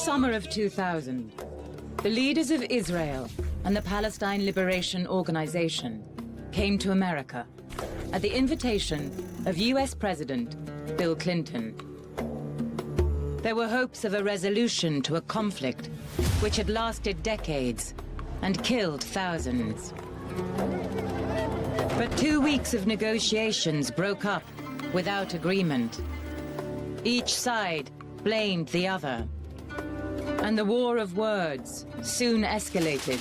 summer of 2000, the leaders of Israel and the Palestine Liberation Organization came to America at the invitation of US President Bill Clinton. There were hopes of a resolution to a conflict which had lasted decades and killed thousands. But 2 weeks of negotiations broke up without agreement. Each side blamed the other, and the war of words soon escalated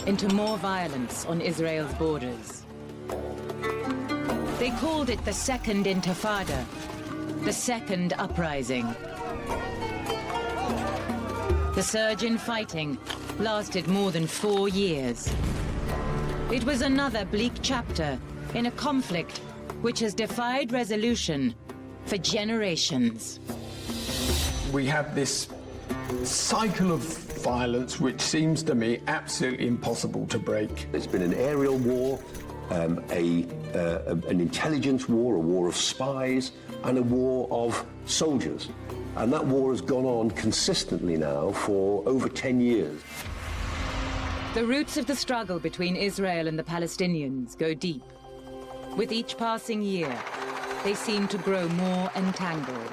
into more violence on Israel's borders. They called it the Second Intifada, the Second Uprising. The surge in fighting lasted more than 4 years. It was another bleak chapter in a conflict which has defied resolution for generations. We have this cycle of violence which seems to me absolutely impossible to break. It's been an aerial war, an intelligence war, a war of spies, and a war of soldiers. And that war has gone on consistently now for over 10 years. The roots of the struggle between Israel and the Palestinians go deep. With each passing year, they seem to grow more entangled.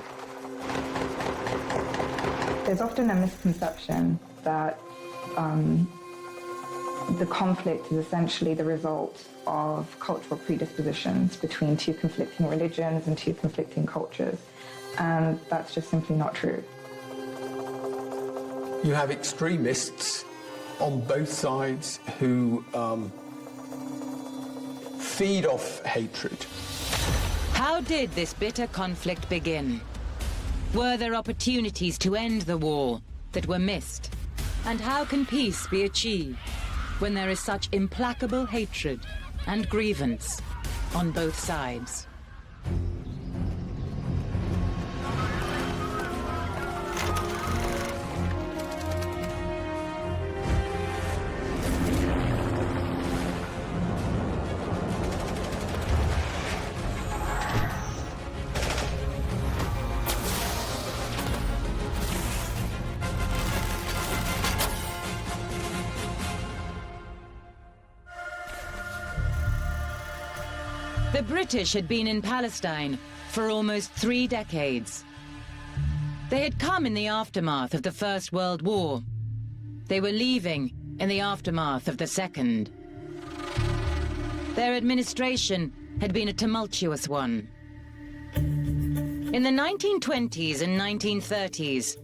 There's often a misconception that the conflict is essentially the result of cultural predispositions between two conflicting religions and two conflicting cultures, and that's just simply not true. You have extremists on both sides who feed off hatred. How did this bitter conflict begin? Were there opportunities to end the war that were missed? And how can peace be achieved when there is such implacable hatred and grievance on both sides? The British had been in Palestine for almost 3 decades. They had come in the aftermath of the First World War. They were leaving in the aftermath of the Second. Their administration had been a tumultuous one. In the 1920s and 1930s,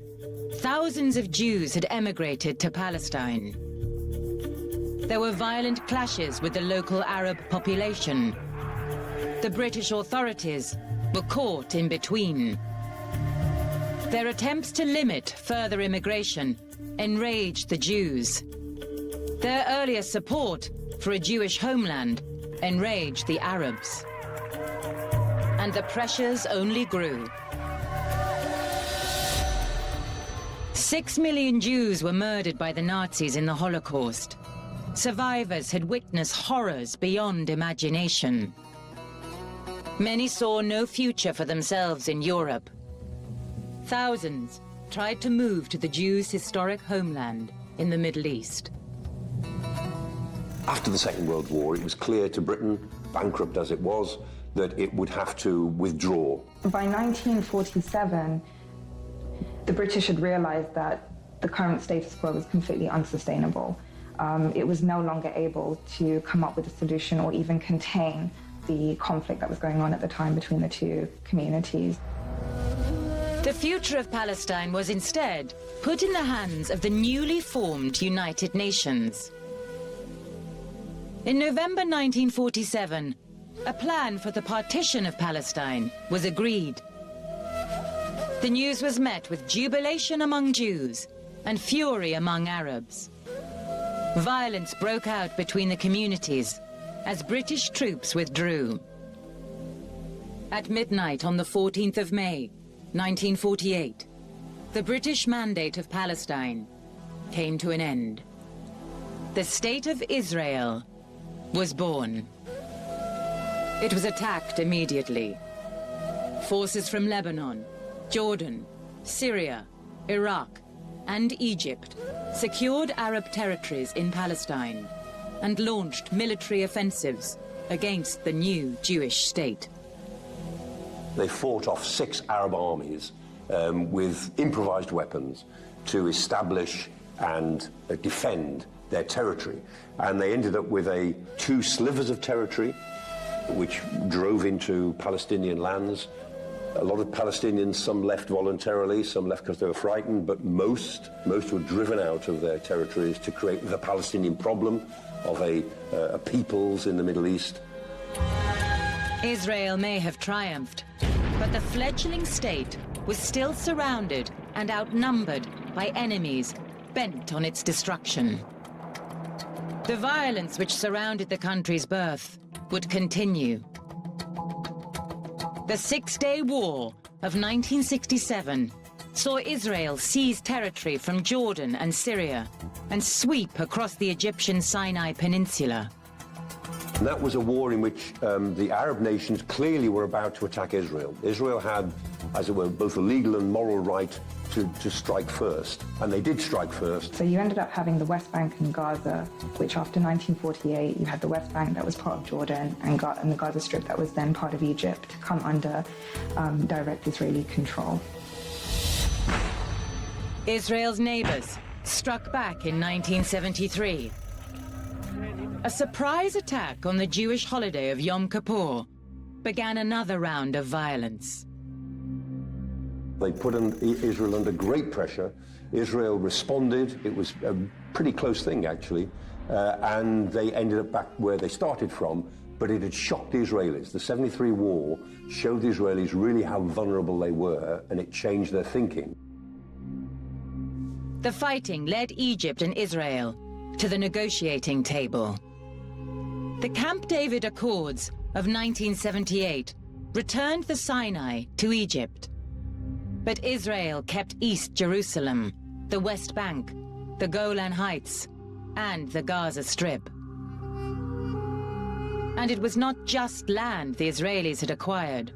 thousands of Jews had emigrated to Palestine. There were violent clashes with the local Arab population. The British authorities were caught in between. Their attempts to limit further immigration enraged the Jews. Their earlier support for a Jewish homeland enraged the Arabs. And the pressures only grew. 6 million Jews were murdered by the Nazis in the Holocaust. Survivors had witnessed horrors beyond imagination. Many saw no future for themselves in Europe. Thousands tried to move to the Jews' historic homeland in the Middle East. After the Second World War, it was clear to Britain, bankrupt as it was, that it would have to withdraw. By 1947, the British had realized that the current status quo was completely unsustainable. It was no longer able to come up with a solution or even contain the conflict that was going on at the time between the two communities. The future of Palestine was instead put in the hands of the newly formed United Nations. In November 1947, a plan for the partition of Palestine was agreed. The news was met with jubilation among Jews and fury among Arabs. Violence broke out between the communities as British troops withdrew. At midnight on the 14th of May, 1948, the British Mandate of Palestine came to an end. The State of Israel was born. It was attacked immediately. Forces from Lebanon, Jordan, Syria, Iraq, and Egypt secured Arab territories in Palestine and launched military offensives against the new Jewish state. They fought off 6 Arab armies with improvised weapons to establish and defend their territory. And they ended up with 2 slivers of territory which drove into Palestinian lands. A lot of Palestinians, some left voluntarily, some left because they were frightened, but most were driven out of their territories to create the Palestinian problem of a peoples in the Middle East. Israel may have triumphed, but the fledgling state was still surrounded and outnumbered by enemies bent on its destruction. The violence which surrounded the country's birth would continue. The Six-Day War of 1967 saw Israel seize territory from Jordan and Syria and sweep across the Egyptian Sinai Peninsula. And that was a war in which the Arab nations clearly were about to attack Israel. Israel had, as it were, both a legal and moral right to strike first, and they did strike first. So you ended up having the West Bank and Gaza, which after 1948, you had the West Bank that was part of Jordan and the Gaza Strip that was then part of Egypt come under direct Israeli control. Israel's neighbors struck back in 1973. A surprise attack on the Jewish holiday of Yom Kippur began another round of violence. They put Israel under great pressure. Israel responded. It was a pretty close thing, actually, and they ended up back where they started from, but it had shocked the Israelis. The 73 war showed the Israelis really how vulnerable they were, and it changed their thinking. The fighting led Egypt and Israel to the negotiating table. The Camp David Accords of 1978 returned the Sinai to Egypt. But Israel kept East Jerusalem, the West Bank, the Golan Heights, and the Gaza Strip. And it was not just land the Israelis had acquired.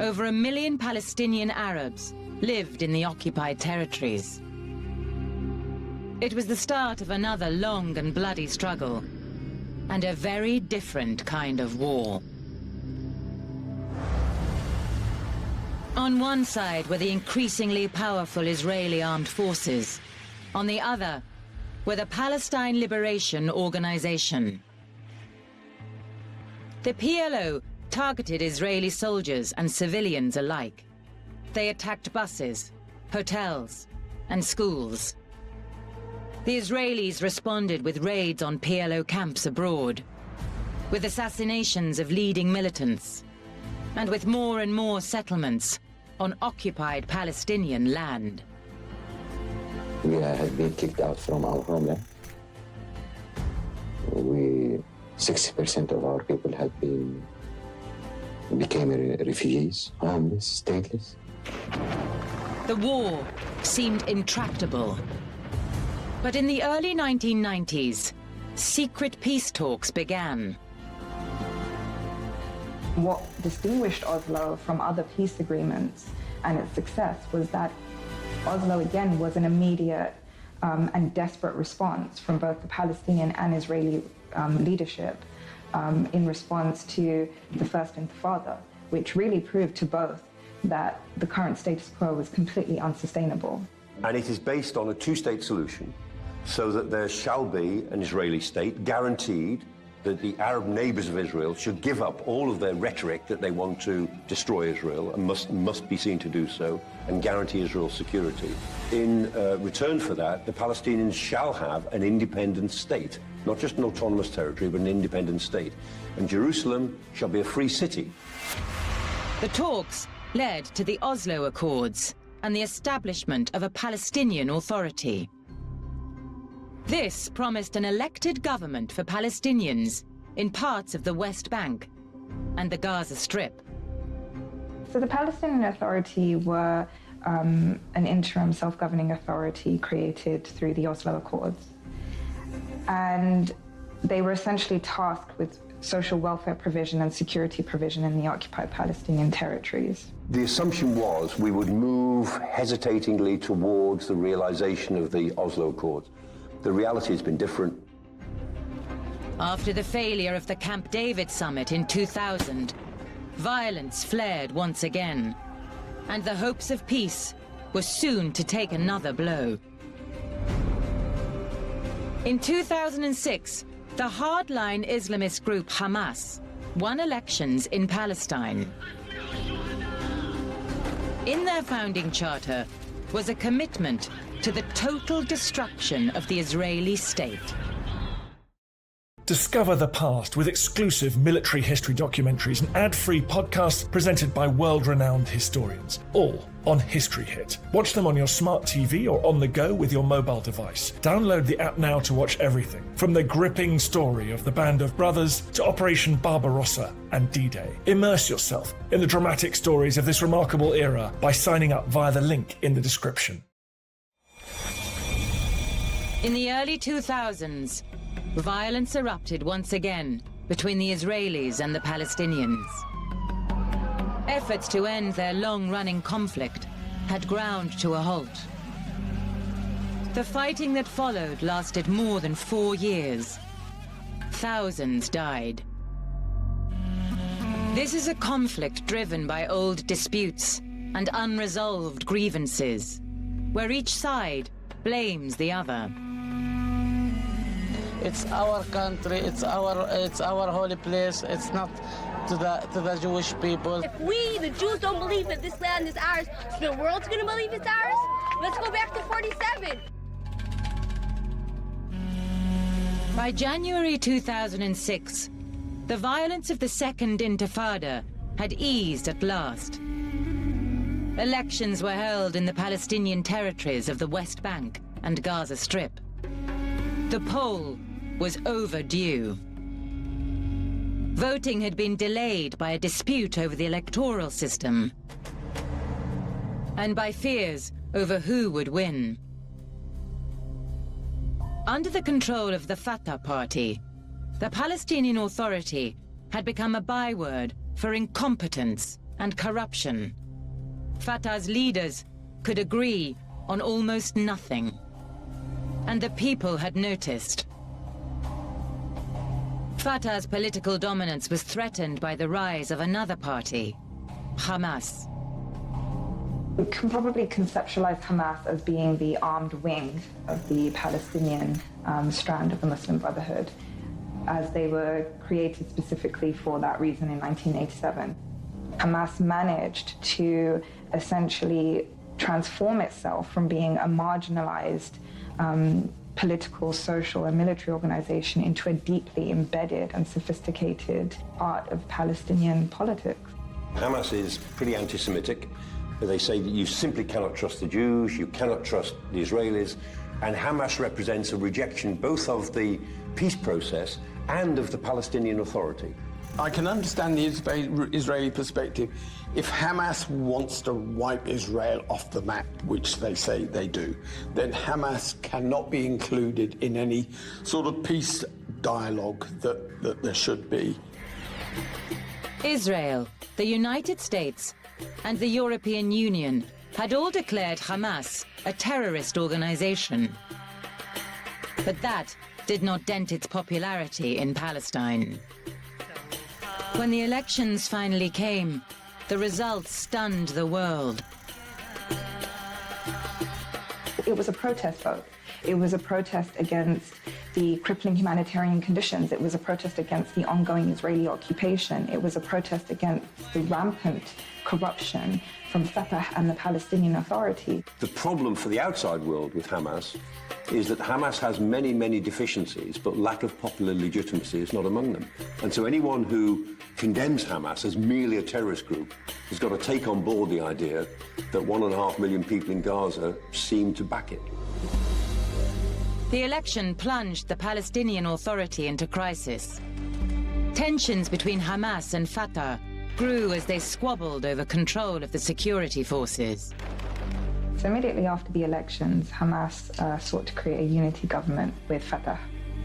Over 1 million Palestinian Arabs lived in the occupied territories. It was the start of another long and bloody struggle, and a very different kind of war. On one side were the increasingly powerful Israeli armed forces. On the other were the Palestine Liberation Organization. The PLO targeted Israeli soldiers and civilians alike. They attacked buses, hotels, and schools. The Israelis responded with raids on PLO camps abroad, with assassinations of leading militants, and with more and more settlements on occupied Palestinian land. We had been kicked out from our homeland. 60% of our people became refugees, homeless, stateless. The war seemed intractable. But in the early 1990s, secret peace talks began. What distinguished Oslo from other peace agreements and its success was that Oslo, again, was an immediate and desperate response from both the Palestinian and Israeli leadership in response to the First Intifada, which really proved to both that the current status quo was completely unsustainable. And it is based on a 2-state solution, so that there shall be an Israeli state guaranteed that the Arab neighbors of Israel should give up all of their rhetoric that they want to destroy Israel and must be seen to do so, and guarantee Israel's security. In return for that, the Palestinians shall have an independent state, not just an autonomous territory, but an independent state. And Jerusalem shall be a free city. The talks led to the Oslo Accords and the establishment of a Palestinian Authority. This promised an elected government for Palestinians in parts of the West Bank and the Gaza Strip. So the Palestinian Authority were an interim self-governing authority created through the Oslo Accords. And they were essentially tasked with social welfare provision and security provision in the occupied Palestinian territories. The assumption was we would move hesitatingly towards the realization of the Oslo Accords. The reality has been different. After the failure of the Camp David summit in 2000, violence flared once again, and the hopes of peace were soon to take another blow. In 2006, the hardline Islamist group Hamas won elections in Palestine. In their founding charter was a commitment to the total destruction of the Israeli state. Discover the past with exclusive military history documentaries and ad-free podcasts presented by world-renowned historians, all on History Hit. Watch them on your smart TV or on the go with your mobile device. Download the app now to watch everything, from the gripping story of the Band of Brothers to Operation Barbarossa and D-Day. Immerse yourself in the dramatic stories of this remarkable era by signing up via the link in the description. In the early 2000s, violence erupted once again between the Israelis and the Palestinians. Efforts to end their long-running conflict had ground to a halt. The fighting that followed lasted more than 4 years. Thousands died. This is a conflict driven by old disputes and unresolved grievances, where each side blames the other. It's our country, it's our holy place, it's not to the Jewish people. If we, the Jews, don't believe that this land is ours, so the world's gonna believe it's ours? Let's go back to 47. By January 2006, the violence of the Second Intifada had eased at last. Elections were held in the Palestinian territories of the West Bank and Gaza Strip. The poll was overdue. Voting had been delayed by a dispute over the electoral system and by fears over who would win. Under the control of the Fatah party, the Palestinian Authority had become a byword for incompetence and corruption. Fatah's leaders could agree on almost nothing, and the people had noticed. Fatah's political dominance was threatened by the rise of another party, Hamas. We can probably conceptualize Hamas as being the armed wing of the Palestinian strand of the Muslim Brotherhood, as they were created specifically for that reason in 1987. Hamas managed to essentially transform itself from being a marginalized political, social, and military organization into a deeply embedded and sophisticated part of Palestinian politics. Hamas is pretty anti-Semitic. They say that you simply cannot trust the Jews, you cannot trust the Israelis, and Hamas represents a rejection both of the peace process and of the Palestinian Authority. I can understand the Israeli perspective. If Hamas wants to wipe Israel off the map, which they say they do, then Hamas cannot be included in any sort of peace dialogue that there should be. Israel, the United States, and the European Union had all declared Hamas a terrorist organization. But that did not dent its popularity in Palestine. When the elections finally came, the results stunned the world. It was a protest vote. It was a protest against the crippling humanitarian conditions. It was a protest against the ongoing Israeli occupation. It was a protest against the rampant corruption from Fatah and the Palestinian Authority. The problem for the outside world with Hamas is that Hamas has many, many deficiencies, but lack of popular legitimacy is not among them. And so anyone who condemns Hamas as merely a terrorist group has got to take on board the idea that 1.5 million people in Gaza seem to back it. The election plunged the Palestinian Authority into crisis. Tensions between Hamas and Fatah grew as they squabbled over control of the security forces. So immediately after the elections, Hamas sought to create a unity government with Fatah.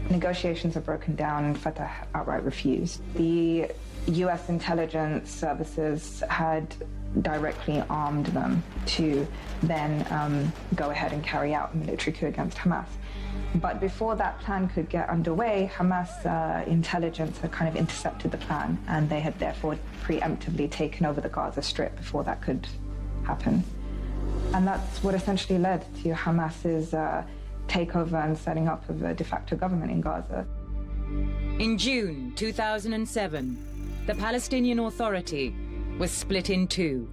Negotiations have broken down and Fatah outright refused. The US intelligence services had directly armed them to then go ahead and carry out a military coup against Hamas. But before that plan could get underway, Hamas intelligence had kind of intercepted the plan, and they had therefore preemptively taken over the Gaza Strip before that could happen. And that's what essentially led to Hamas's takeover and setting up of a de facto government in Gaza. In June 2007, the Palestinian Authority was split in two.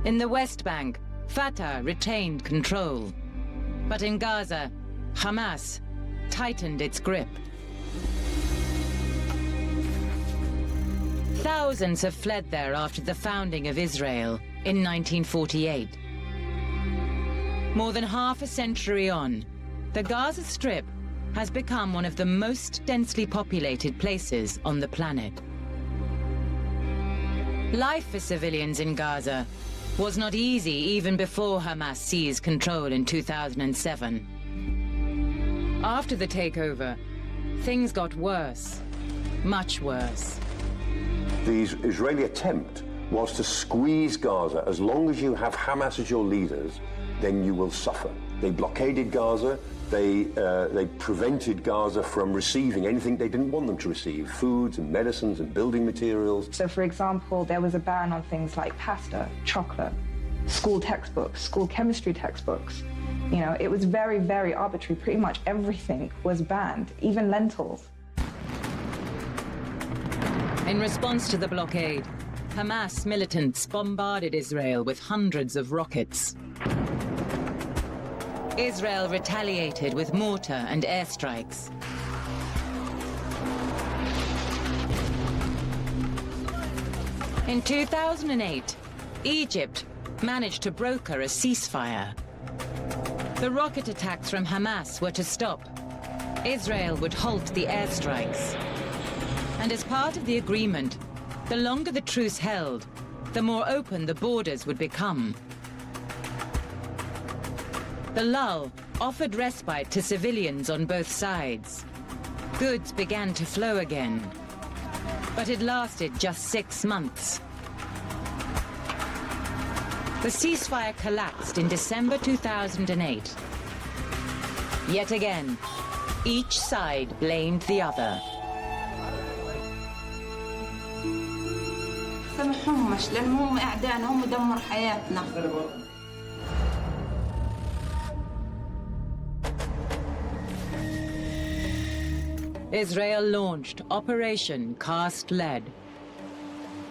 In the West Bank, Fatah retained control. But in Gaza, Hamas tightened its grip. Thousands have fled there after the founding of Israel in 1948. More than half a century on, the Gaza Strip has become one of the most densely populated places on the planet. Life for civilians in Gaza was not easy even before Hamas seized control in 2007. After the takeover, things got worse, much worse. The Israeli attempt was to squeeze Gaza. As long as you have Hamas as your leaders, then you will suffer. They blockaded Gaza. They prevented Gaza from receiving anything they didn't want them to receive, foods and medicines and building materials. So, for example, there was a ban on things like pasta, chocolate, school textbooks, school chemistry textbooks. You know, it was very, very arbitrary. Pretty much everything was banned, even lentils. In response to the blockade, Hamas militants bombarded Israel with hundreds of rockets. Israel retaliated with mortar and airstrikes. In 2008, Egypt managed to broker a ceasefire. The rocket attacks from Hamas were to stop. Israel would halt the airstrikes. And as part of the agreement, the longer the truce held, the more open the borders would become. The lull offered respite to civilians on both sides. Goods began to flow again. But it lasted just 6 months. The ceasefire collapsed in December 2008. Yet again, each side blamed the other. سامحهمش لأن هم أعداء هم دمر حياتنا. Israel launched Operation Cast Lead.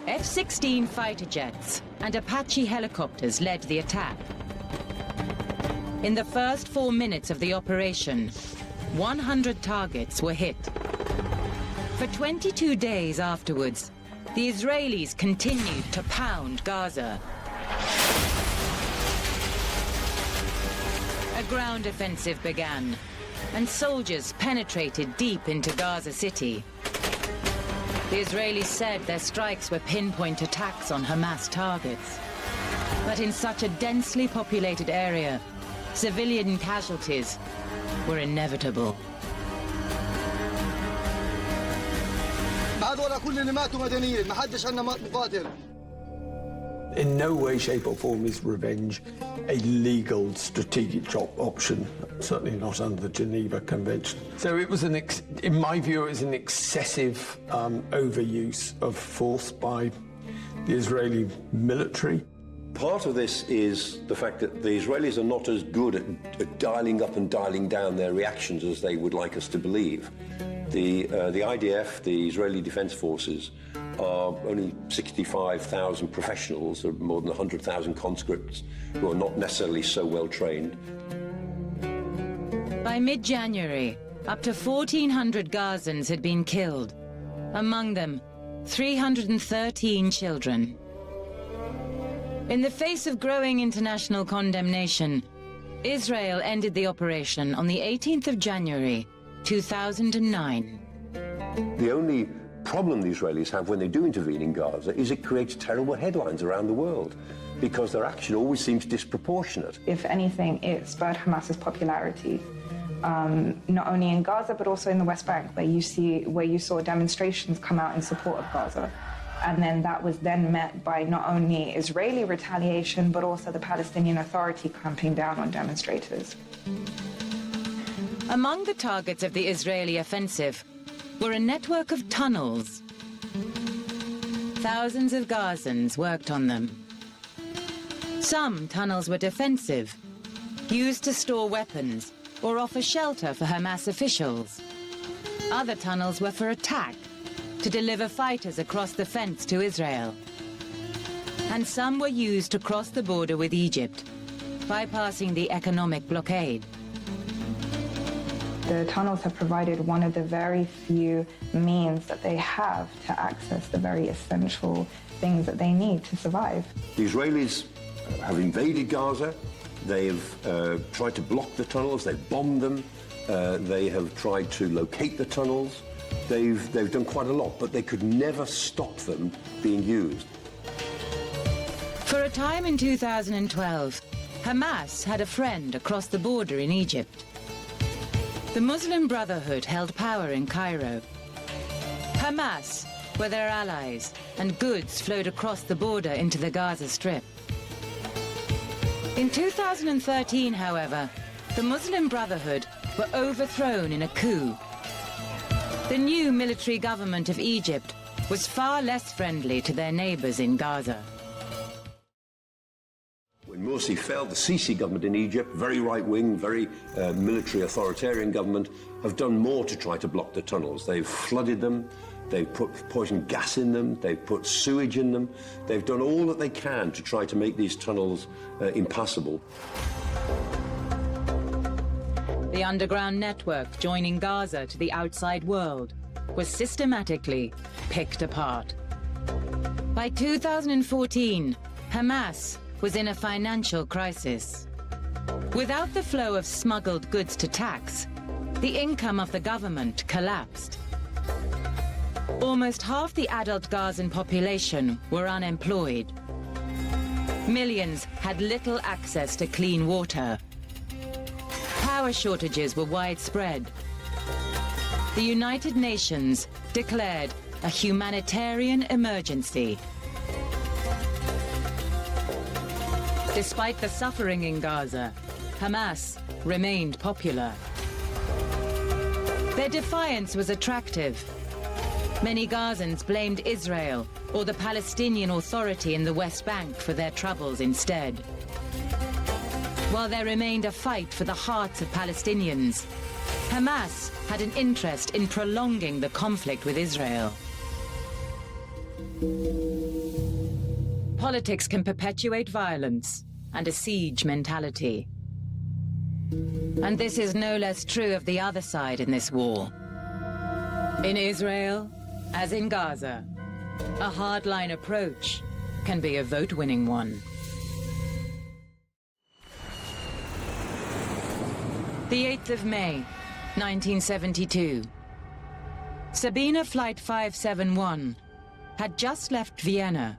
F-16 fighter jets and Apache helicopters led the attack. In the first 4 minutes of the operation, 100 targets were hit. For 22 days afterwards, the Israelis continued to pound Gaza. A ground offensive began, and soldiers penetrated deep into Gaza City. The Israelis said their strikes were pinpoint attacks on Hamas targets. But in such a densely populated area, civilian casualties were inevitable. In no way, shape or form is revenge a legal strategic option, certainly not under the Geneva Convention. So it was in my view, it was an excessive overuse of force by the Israeli military. Part of this is the fact that the Israelis are not as good at dialing up and dialing down their reactions as they would like us to believe. The IDF, the Israeli Defense Forces, are only 65,000 professionals, or more than 100,000 conscripts who are not necessarily so well trained. By mid-January, up to 1,400 Gazans had been killed. Among them, 313 children. In the face of growing international condemnation, Israel ended the operation on the 18th of January, 2009. The only problem the Israelis have when they do intervene in Gaza is it creates terrible headlines around the world because their action always seems disproportionate. If anything, it spurred Hamas's popularity. not only in Gaza but also in the West Bank, where you saw demonstrations come out in support of Gaza. And then that was then met by not only Israeli retaliation, but also the Palestinian Authority clamping down on demonstrators. Among the targets of the Israeli offensive were a network of tunnels. Thousands of Gazans worked on them. Some tunnels were defensive, used to store weapons or offer shelter for Hamas officials. Other tunnels were for attack, to deliver fighters across the fence to Israel. And some were used to cross the border with Egypt, bypassing the economic blockade. The tunnels have provided one of the very few means that they have to access the very essential things that they need to survive. The Israelis have invaded Gaza. They've tried to block the tunnels. They've bombed them. They have tried to locate the tunnels. They've done quite a lot, but they could never stop them being used. For a time in 2012, Hamas had a friend across the border in Egypt. The Muslim Brotherhood held power in Cairo. Hamas were their allies, and goods flowed across the border into the Gaza Strip. In 2013, however, the Muslim Brotherhood were overthrown in a coup. The new military government of Egypt was far less friendly to their neighbors in Gaza. When Morsi fell, the Sisi government in Egypt, very right-wing, very military authoritarian government, have done more to try to block the tunnels. They've flooded them, they've put poison gas in them, they've put sewage in them. They've done all that they can to try to make these tunnels impassable. The underground network joining Gaza to the outside world was systematically picked apart. By 2014, Hamas was in a financial crisis. Without the flow of smuggled goods to tax, the income of the government collapsed. Almost half the adult Gazan population were unemployed. Millions had little access to clean water. Power shortages were widespread. The United Nations declared a humanitarian emergency. Despite the suffering in Gaza, Hamas remained popular. Their defiance was attractive. Many Gazans blamed Israel or the Palestinian Authority in the West Bank for their troubles instead. While there remained a fight for the hearts of Palestinians, Hamas had an interest in prolonging the conflict with Israel. Politics can perpetuate violence and a siege mentality. And this is no less true of the other side in this war. In Israel, as in Gaza, a hardline approach can be a vote-winning one. The 8th of May, 1972. Sabina Flight 571 had just left Vienna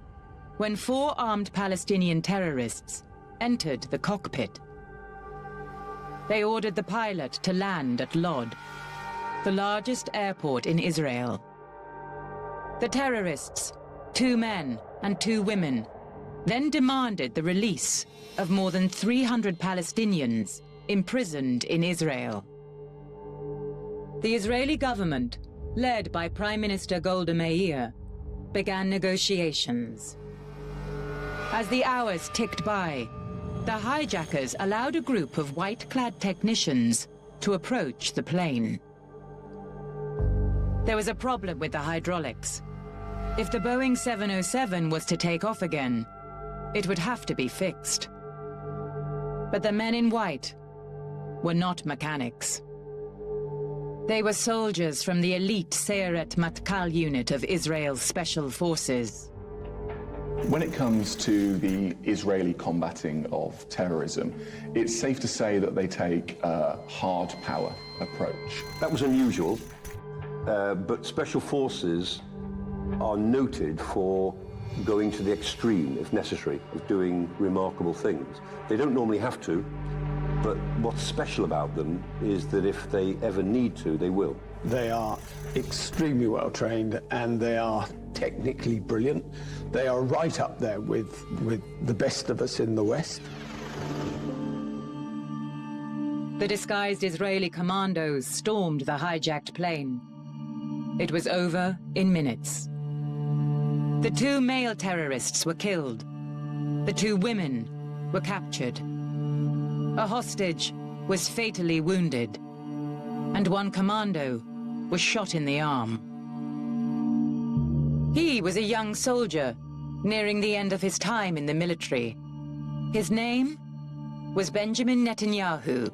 when 4 armed Palestinian terrorists entered the cockpit. They ordered the pilot to land at Lod, the largest airport in Israel. The terrorists, 2 men and 2 women, then demanded the release of more than 300 Palestinians imprisoned in Israel. The Israeli government, led by Prime Minister Golda Meir, began negotiations. As the hours ticked by, the hijackers allowed a group of white-clad technicians to approach the plane. There was a problem with the hydraulics. If the Boeing 707 was to take off again, it would have to be fixed. But the men in white were not mechanics. They were soldiers from the elite Sayeret Matkal unit of Israel's special forces. When it comes to the Israeli combating of terrorism, it's safe to say that they take a hard power approach. That was unusual, but special forces are noted for going to the extreme, if necessary, of doing remarkable things. They don't normally have to, But what's special about them is that if they ever need to, they will. They are extremely well trained and they are technically brilliant. They are right up there with the best of us in the West. The disguised Israeli commandos stormed the hijacked plane. It was over in minutes. The 2 male terrorists were killed. The 2 women were captured. A hostage was fatally wounded, and 1 commando was shot in the arm. He was a young soldier, nearing the end of his time in the military. His name was Benjamin Netanyahu.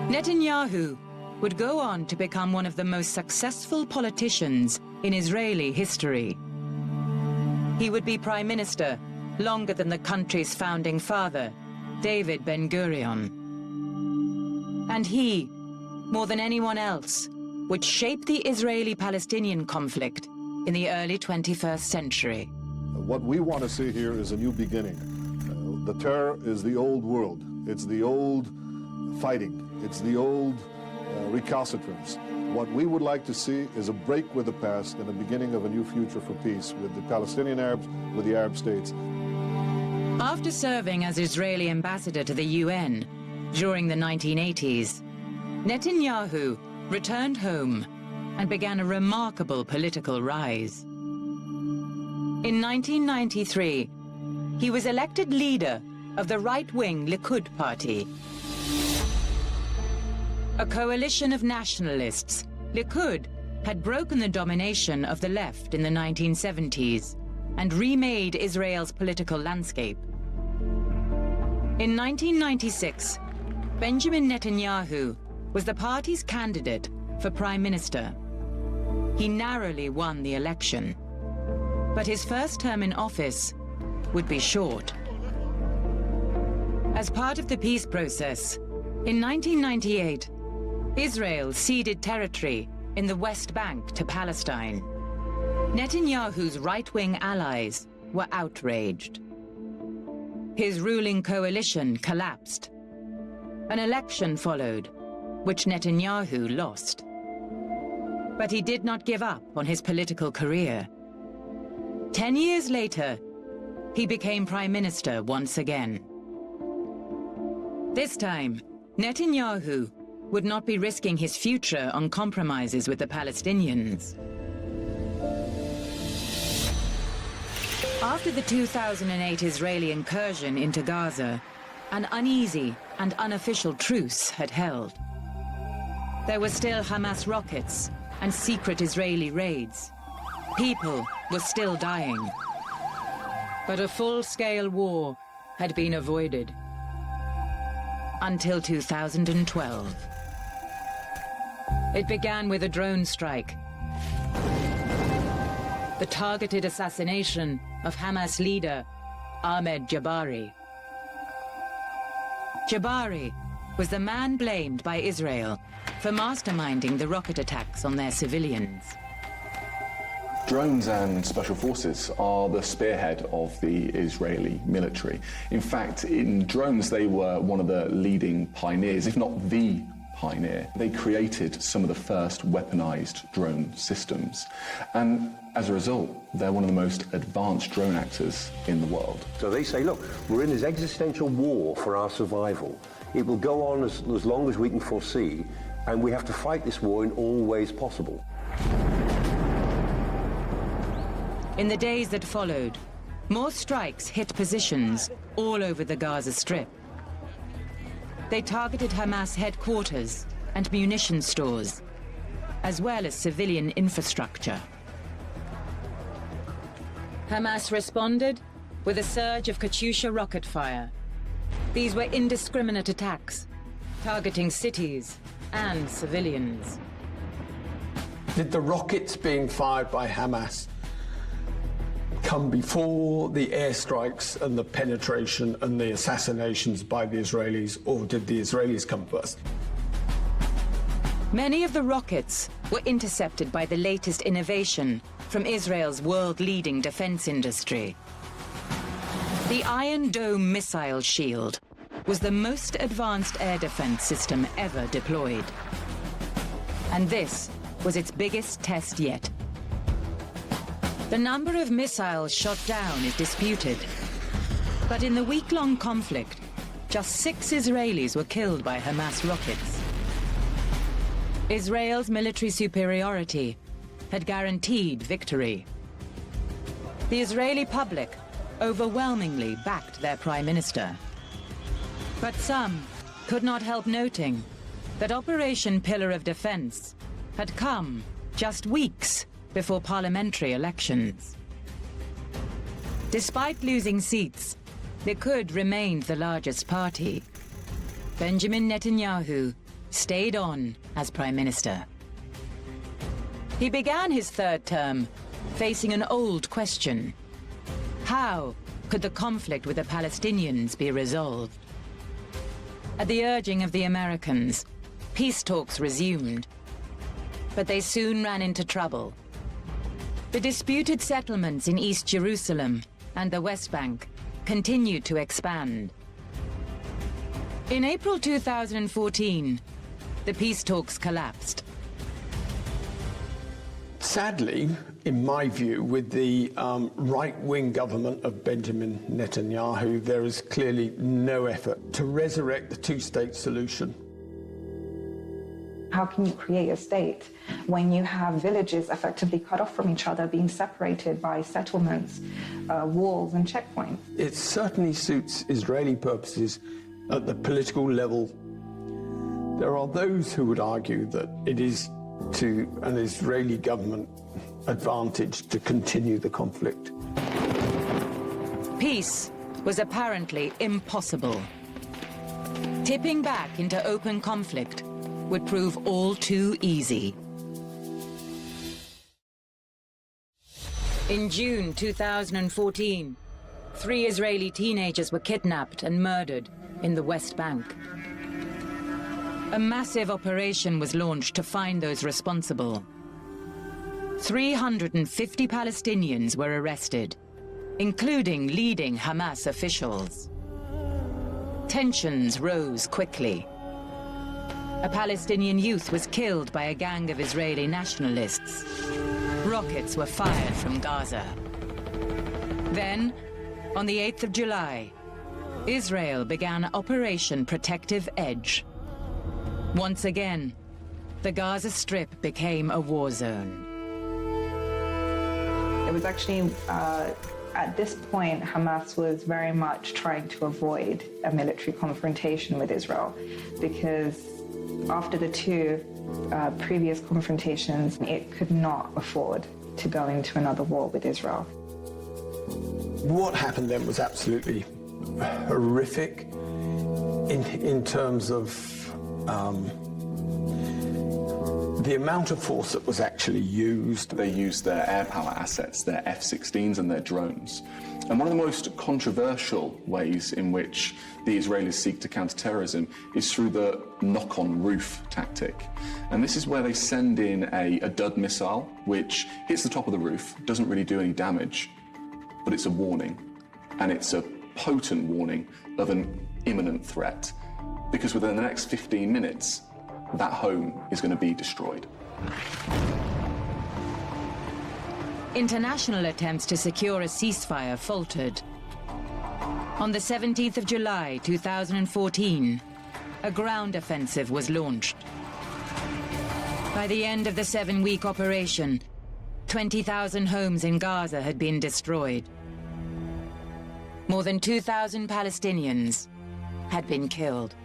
Netanyahu would go on to become one of the most successful politicians in Israeli history. He would be prime minister longer than the country's founding father, David Ben-Gurion. And he, more than anyone else, would shape the Israeli-Palestinian conflict in the early 21st century. What we want to see here is a new beginning. The terror is the old world. It's the old fighting. It's the old recalcitrance. What we would like to see is a break with the past and a beginning of a new future for peace with the Palestinian Arabs, with the Arab states. After serving as Israeli ambassador to the UN during the 1980s, Netanyahu returned home and began a remarkable political rise. In 1993, he was elected leader of the right-wing Likud party. A coalition of nationalists, Likud had broken the domination of the left in the 1970s and remade Israel's political landscape. In 1996, Benjamin Netanyahu was the party's candidate for prime minister. He narrowly won the election, but his first term in office would be short. As part of the peace process, in 1998, Israel ceded territory in the West Bank to Palestine. Netanyahu's right-wing allies were outraged. His ruling coalition collapsed. An election followed, which Netanyahu lost. But he did not give up on his political career. 10 years later, he became prime minister once again. This time, Netanyahu would not be risking his future on compromises with the Palestinians. After the 2008 Israeli incursion into Gaza, an uneasy and unofficial truce had held. There were still Hamas rockets and secret Israeli raids. People were still dying. But a full-scale war had been avoided. Until 2012. It began with a drone strike. The targeted assassination of Hamas leader Ahmed Jabari. Jabari was the man blamed by Israel for masterminding the rocket attacks on their civilians. Drones and special forces are the spearhead of the Israeli military. In fact, in drones, they were one of the leading pioneers, if not the pioneer. They created some of the first weaponized drone systems. And as a result, they're one of the most advanced drone actors in the world. So they say, look, we're in this existential war for our survival. It will go on as long as we can foresee, and we have to fight this war in all ways possible. In the days that followed, more strikes hit positions all over the Gaza Strip. They targeted Hamas headquarters and munition stores, as well as civilian infrastructure. Hamas responded with a surge of Katyusha rocket fire. These were indiscriminate attacks, targeting cities and civilians. Did the rockets being fired by Hamas come before the airstrikes and the penetration and the assassinations by the Israelis, or did the Israelis come first? Many of the rockets were intercepted by the latest innovation from Israel's world-leading defense industry. The Iron Dome missile shield was the most advanced air defense system ever deployed. And this was its biggest test yet. The number of missiles shot down is disputed. But in the week-long conflict, just 6 Israelis were killed by Hamas rockets. Israel's military superiority had guaranteed victory. The Israeli public overwhelmingly backed their prime minister. But some could not help noting that Operation Pillar of Defense had come just weeks before parliamentary elections. Despite losing seats, Likud remained the largest party. Benjamin Netanyahu stayed on as prime minister. He began his third term facing an old question. How could the conflict with the Palestinians be resolved? At the urging of the Americans, peace talks resumed. But they soon ran into trouble. The disputed settlements in East Jerusalem and the West Bank continued to expand. In April 2014, the peace talks collapsed. Sadly, in my view, with the right-wing government of Benjamin Netanyahu, there is clearly no effort to resurrect the two-state solution. How can you create a state when you have villages effectively cut off from each other, being separated by settlements, walls and checkpoints? It certainly suits Israeli purposes at the political level. There are those who would argue that it is to an Israeli government advantage to continue the conflict. Peace was apparently impossible. Tipping back into open conflict would prove all too easy. In June 2014, 3 Israeli teenagers were kidnapped and murdered in the West Bank. A massive operation was launched to find those responsible. 350 Palestinians were arrested, including leading Hamas officials. Tensions rose quickly. A Palestinian youth was killed by a gang of Israeli nationalists. Rockets were fired from Gaza. Then, on the 8th of July, Israel began Operation Protective Edge. Once again, the Gaza Strip became a war zone. It was actually, at this point, Hamas was very much trying to avoid a military confrontation with Israel, because after the 2 previous confrontations, it could not afford to go into another war with Israel. What happened then was absolutely horrific in terms of the amount of force that was actually used. They used their air power assets, their F-16s and their drones. And one of the most controversial ways in which the Israelis seek to counter terrorism is through the knock-on roof tactic. And this is where they send in a dud missile, which hits the top of the roof, doesn't really do any damage, but it's a warning. And it's a potent warning of an imminent threat, because within the next 15 minutes, that home is going to be destroyed. International attempts to secure a ceasefire faltered. On the 17th of July 2014, a ground offensive was launched. By the end of the 7-week operation, 20,000 homes in Gaza had been destroyed. More than 2,000 Palestinians had been killed.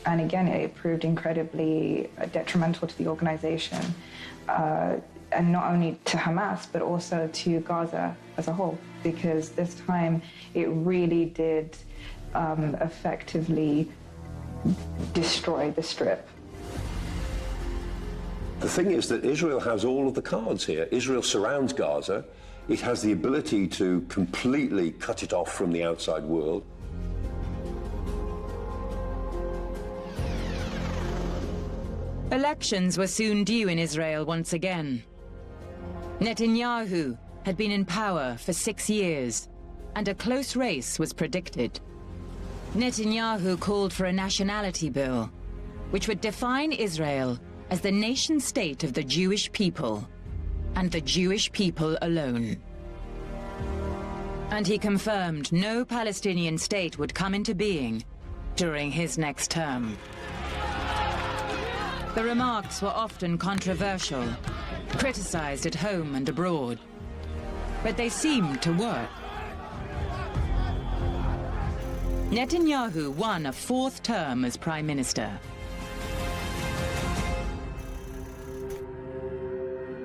And again, it proved incredibly detrimental to the organization, and not only to Hamas, but also to Gaza as a whole, because this time it really did effectively destroy the Strip. The thing is that Israel has all of the cards here. Israel surrounds Gaza. It has the ability to completely cut it off from the outside world. Elections were soon due in Israel once again. Netanyahu had been in power for 6 years and a close race was predicted. Netanyahu called for a nationality bill, which would define Israel as the nation-state of the Jewish people, and the Jewish people alone. And he confirmed no Palestinian state would come into being during his next term. The remarks were often controversial, criticized at home and abroad, but they seemed to work. Netanyahu won a fourth term as prime minister.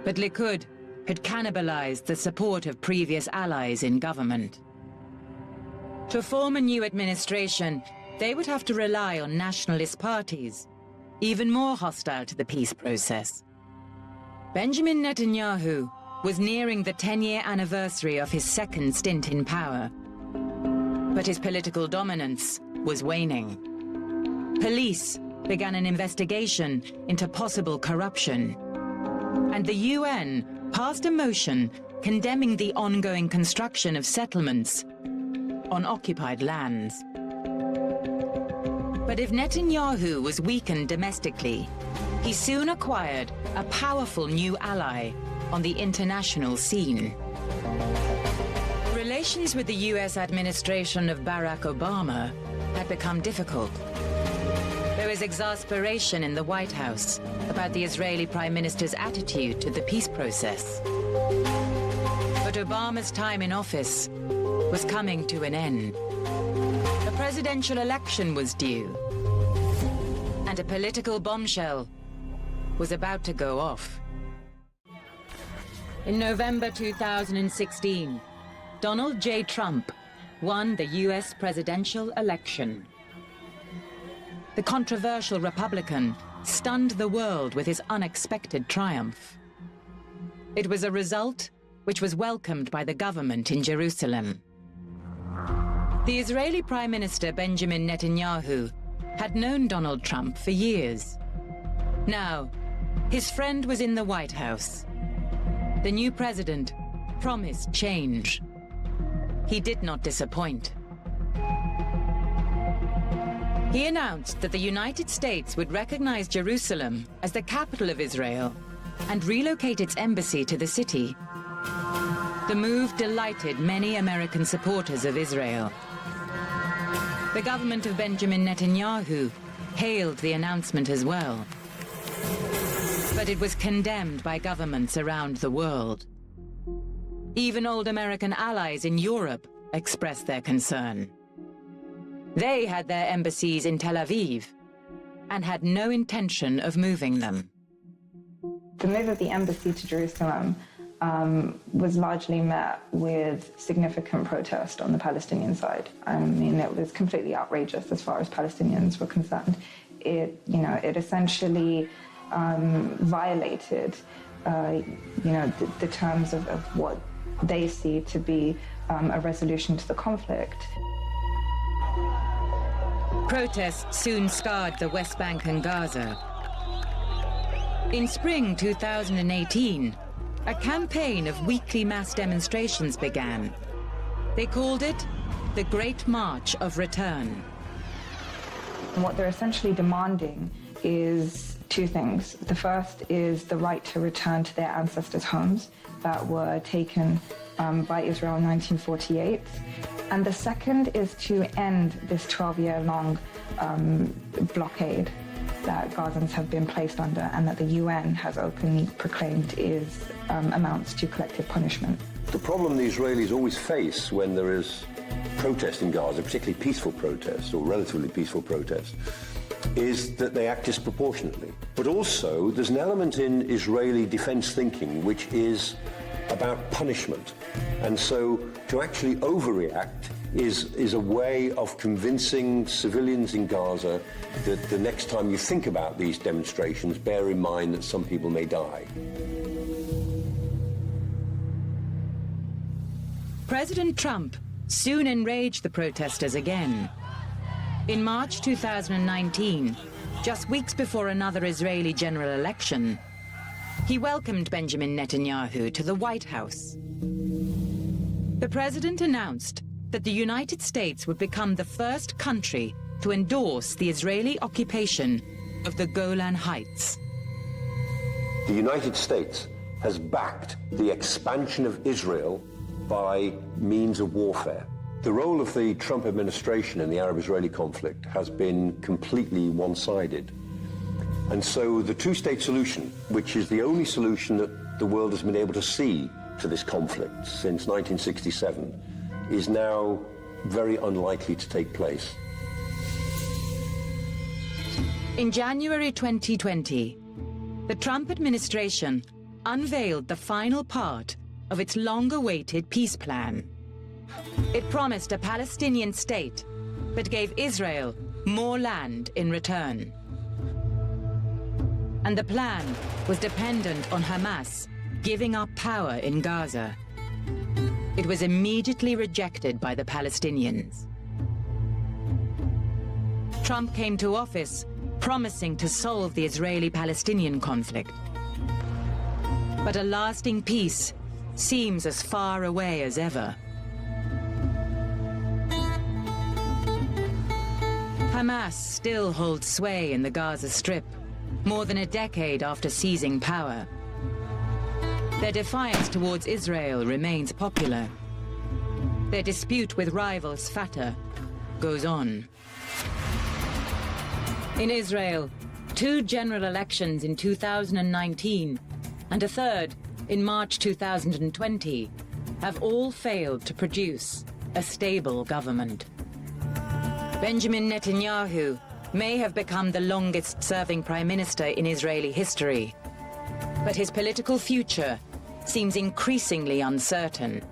But Likud had cannibalized the support of previous allies in government. To form a new administration, they would have to rely on nationalist parties, even more hostile to the peace process. Benjamin Netanyahu was nearing the 10-year anniversary of his second stint in power, but his political dominance was waning. Police began an investigation into possible corruption, and the UN passed a motion condemning the ongoing construction of settlements on occupied lands. But if Netanyahu was weakened domestically, he soon acquired a powerful new ally on the international scene. Relations with the US administration of Barack Obama had become difficult. There was exasperation in the White House about the Israeli Prime Minister's attitude to the peace process. But Obama's time in office was coming to an end. A presidential election was due, and a political bombshell was about to go off. In November 2016, Donald J. Trump won the US presidential election. The controversial Republican stunned the world with his unexpected triumph. It was a result which was welcomed by the government in Jerusalem. The Israeli Prime Minister Benjamin Netanyahu had known Donald Trump for years. Now, his friend was in the White House. The new president promised change. He did not disappoint. He announced that the United States would recognize Jerusalem as the capital of Israel and relocate its embassy to the city. The move delighted many American supporters of Israel. The government of Benjamin Netanyahu hailed the announcement as well. But it was condemned by governments around the world. Even old American allies in Europe expressed their concern. They had their embassies in Tel Aviv and had no intention of moving them. The move of the embassy to Jerusalem was largely met with significant protest on the Palestinian side. I mean, it was completely outrageous as far as Palestinians were concerned. It essentially violated, the terms of what they see to be a resolution to the conflict. Protests soon scarred the West Bank and Gaza. In spring 2018, a campaign of weekly mass demonstrations began. They called it the Great March of Return. And what they're essentially demanding is two things. The first is the right to return to their ancestors' homes that were taken by Israel in 1948. And the second is to end this 12-year-long blockade that Gazans have been placed under and that the UN has openly proclaimed amounts to collective punishment. The problem the Israelis always face when there is protest in Gaza, particularly peaceful protest or relatively peaceful protest, is that they act disproportionately. But also there's an element in Israeli defense thinking which is about punishment. And so to actually overreact is a way of convincing civilians in Gaza that the next time you think about these demonstrations, bear in mind that some people may die. President Trump soon enraged the protesters again. In March 2019, just weeks before another Israeli general election, he welcomed Benjamin Netanyahu to the White House. The president announced that the United States would become the first country to endorse the Israeli occupation of the Golan Heights. The United States has backed the expansion of Israel by means of warfare. The role of the Trump administration in the Arab-Israeli conflict has been completely one-sided. And so the two-state solution, which is the only solution that the world has been able to see to this conflict since 1967, is now very unlikely to take place. In January 2020, the Trump administration unveiled the final part of its long-awaited peace plan. It promised a Palestinian state, but gave Israel more land in return. And the plan was dependent on Hamas giving up power in Gaza. It was immediately rejected by the Palestinians. Trump came to office promising to solve the Israeli-Palestinian conflict. But a lasting peace seems as far away as ever. Hamas still holds sway in the Gaza Strip, more than a decade after seizing power. Their defiance towards Israel remains popular. Their dispute with rivals Fatah goes on. In Israel, 2 general elections in 2019 and a third in March 2020 have all failed to produce a stable government. Benjamin Netanyahu may have become the longest-serving prime minister in Israeli history, but his political future seems increasingly uncertain.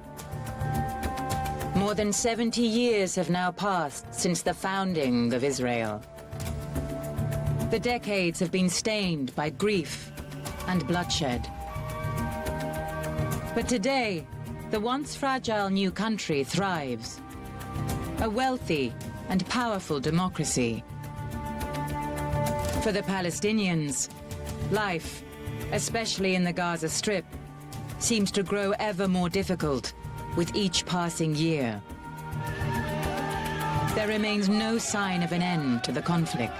More than 70 years have now passed since the founding of Israel. The decades have been stained by grief and bloodshed. But today, the once fragile new country thrives. A wealthy and powerful democracy. For the Palestinians, life, especially in the Gaza Strip, seems to grow ever more difficult with each passing year. There remains no sign of an end to the conflict.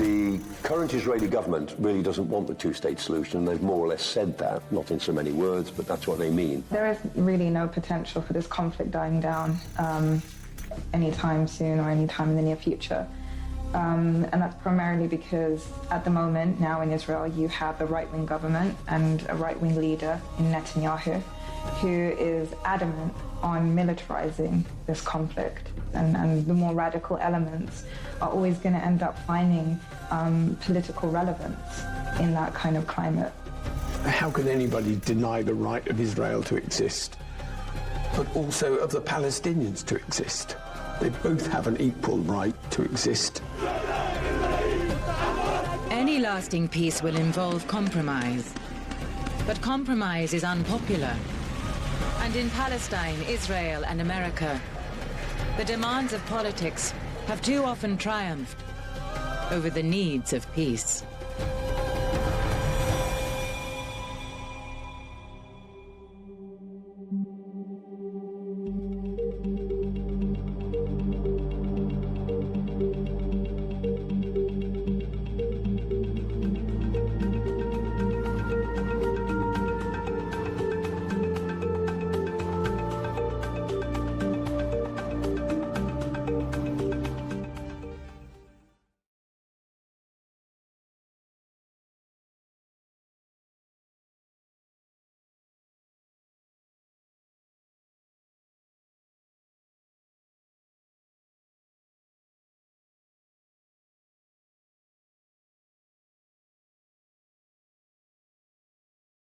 The current Israeli government really doesn't want the two-state solution. They've more or less said that, not in so many words, but that's what they mean. There is really no potential for this conflict dying down anytime soon or anytime in the near future. And that's primarily because at the moment now in Israel you have a right-wing government and a right-wing leader in Netanyahu who is adamant on militarizing this conflict, and the more radical elements are always going to end up finding political relevance in that kind of climate. How can anybody deny the right of Israel to exist, but also of the Palestinians to exist? They both have an equal right to exist. Any lasting peace will involve compromise. But compromise is unpopular. And in Palestine, Israel, and America, the demands of politics have too often triumphed over the needs of peace.